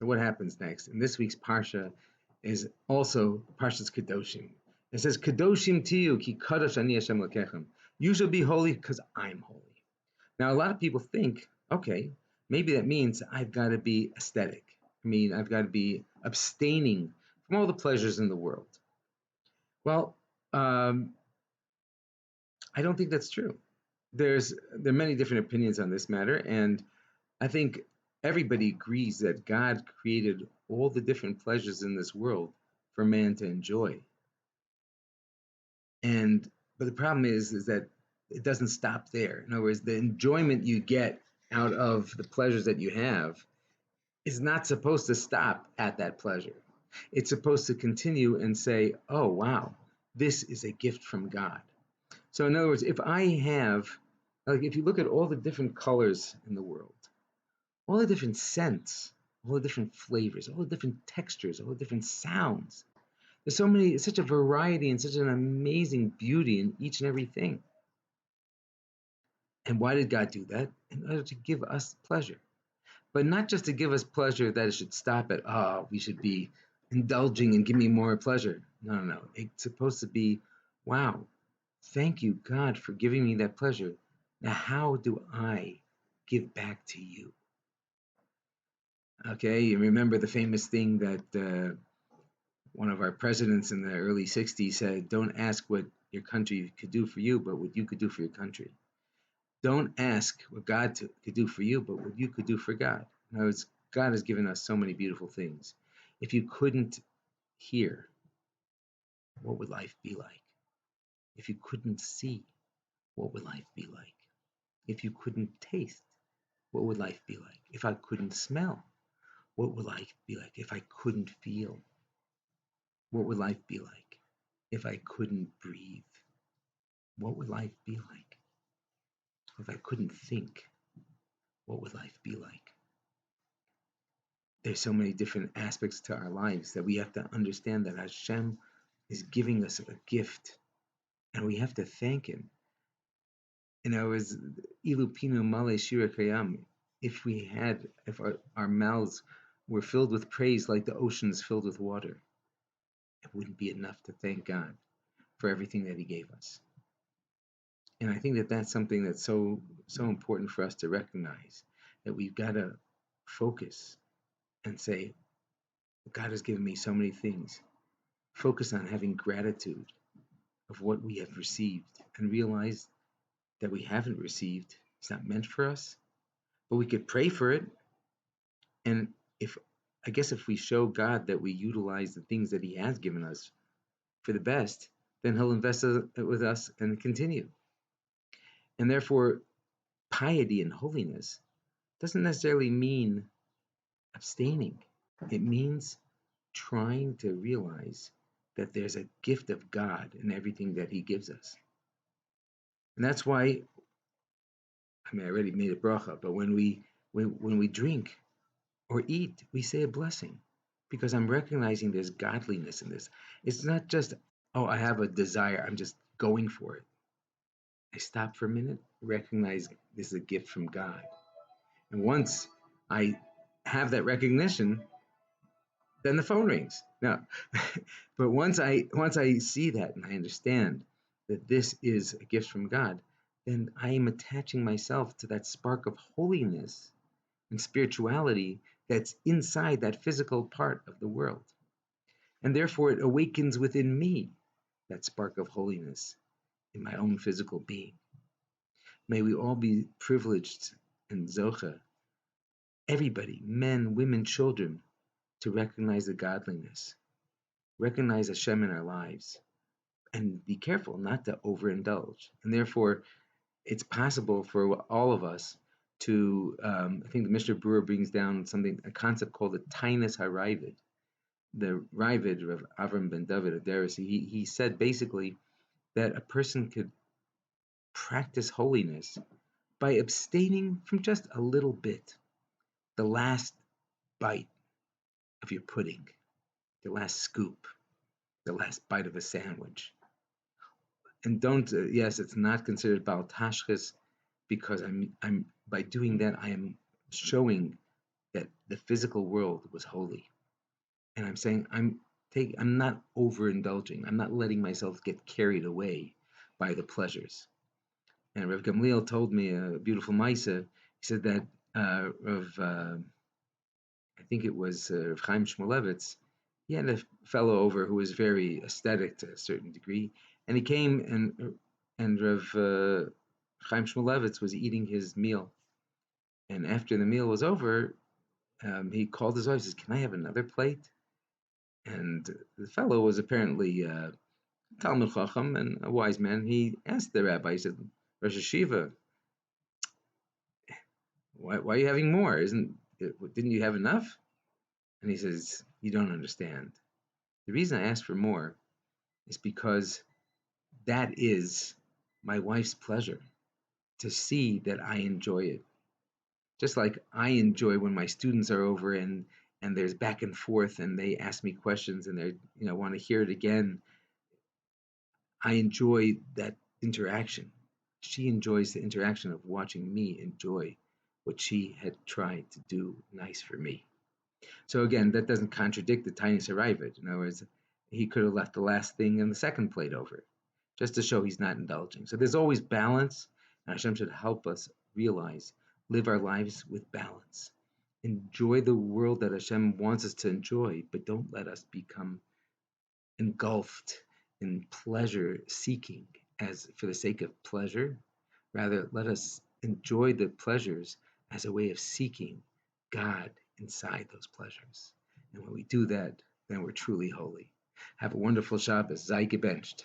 So what happens next? And this week's Parsha is also Parsha's Kedoshim. It says, Kedoshim tiyu ki kadosh ani Hashem lekechem. You shall be holy because I'm holy. Now, a lot of people think, okay, maybe that means I've got to be aesthetic. I mean, I've got to be abstaining from all the pleasures in the world. Well, I don't think that's true. There are many different opinions on this matter, and I think everybody agrees that God created all the different pleasures in this world for man to enjoy. But the problem is that it doesn't stop there. In other words, the enjoyment you get out of the pleasures that you have is not supposed to stop at that pleasure. It's supposed to continue and say, oh, wow, this is a gift from God. So in other words, if you look at all the different colors in the world, all the different scents, all the different flavors, all the different textures, all the different sounds, there's such a variety and such an amazing beauty in each and everything. And why did God do that? In order to give us pleasure. But not just to give us pleasure that it should stop at, we should be indulging and give me more pleasure. No. It's supposed to be, wow, thank you, God, for giving me that pleasure. Now, how do I give back to you? Okay, you remember the famous thing that one of our presidents in the early 60s said, don't ask what your country could do for you, but what you could do for your country. Don't ask what God could do for you, but what you could do for God. In other words, God has given us so many beautiful things. If you couldn't hear, what would life be like? If you couldn't see, what would life be like? If you couldn't taste, what would life be like? If I couldn't smell, what would life be like? If I couldn't feel, what would life be like? If I couldn't breathe, what would life be like? If I couldn't think, what would life be like? There's so many different aspects to our lives that we have to understand that Hashem is giving us a gift, and we have to thank Him. And I was ilupinu male shira kayam. If our mouths were filled with praise like the oceans filled with water, it wouldn't be enough to thank God for everything that He gave us. And I think that that's something that's so important for us to recognize, that we've got to focus and say, God has given me so many things. Focus on having gratitude of what we have received and realize that we haven't received. It's not meant for us, but we could pray for it. And if we show God that we utilize the things that He has given us for the best, then He'll invest it with us and continue. And therefore, piety and holiness doesn't necessarily mean abstaining. It means trying to realize that there's a gift of God in everything that He gives us. And that's why, I already made a bracha, but when we drink or eat, we say a blessing, because I'm recognizing there's godliness in this. It's not just, I have a desire, I'm just going for it. I stop for a minute, recognize this is a gift from God. And once I have that recognition, then the phone rings. No, but once I see that and I understand that this is a gift from God, then I am attaching myself to that spark of holiness and spirituality that's inside that physical part of the world. And therefore it awakens within me that spark of holiness in my own physical being. May we all be privileged and zocha, everybody, men, women, children, to recognize the godliness, recognize Hashem in our lives, and be careful not to overindulge. And therefore, it's possible for all of us to, I think the Mr. Brewer brings down a concept called the Tainus HaRavid. The Ravid of Avram ben David Aderesi, he said basically that a person could practice holiness by abstaining from just a little bit, the last bite of your pudding, the last scoop, the last bite of a sandwich. And yes, it's not considered Baal Tashchis, because I'm by doing that, I am showing that the physical world was holy. And I'm saying I'm not overindulging. I'm not letting myself get carried away by the pleasures. And Rev Gamliel told me a beautiful Maisa. He said that I think it was Rav Chaim Shmulevitz, he had a fellow over who was very aesthetic to a certain degree, and he came and Rav Chaim Shmulevitz was eating his meal, and after the meal was over, he called his wife and says, "Can I have another plate?" And the fellow was apparently Talmud Chacham and a wise man. He asked the rabbi, he said, "Rosh Hashiva, why are you having more? Didn't you have enough?" And he says, "You don't understand. The reason I asked for more is because that is my wife's pleasure, to see that I enjoy it. Just like I enjoy when my students are over and there's back and forth and they ask me questions and they want to hear it again. I enjoy that interaction. She enjoys the interaction of watching me enjoy what she had tried to do nice for me. So again, that doesn't contradict the tiny Saraiva. In other words, he could have left the last thing in the second plate over, just to show he's not indulging. So there's always balance, and Hashem should help us realize, live our lives with balance. Enjoy the world that Hashem wants us to enjoy, but don't let us become engulfed in pleasure seeking as for the sake of pleasure. Rather, let us enjoy the pleasures as a way of seeking God inside those pleasures. And when we do that, then we're truly holy. Have a wonderful Shabbos. Sei gebenched.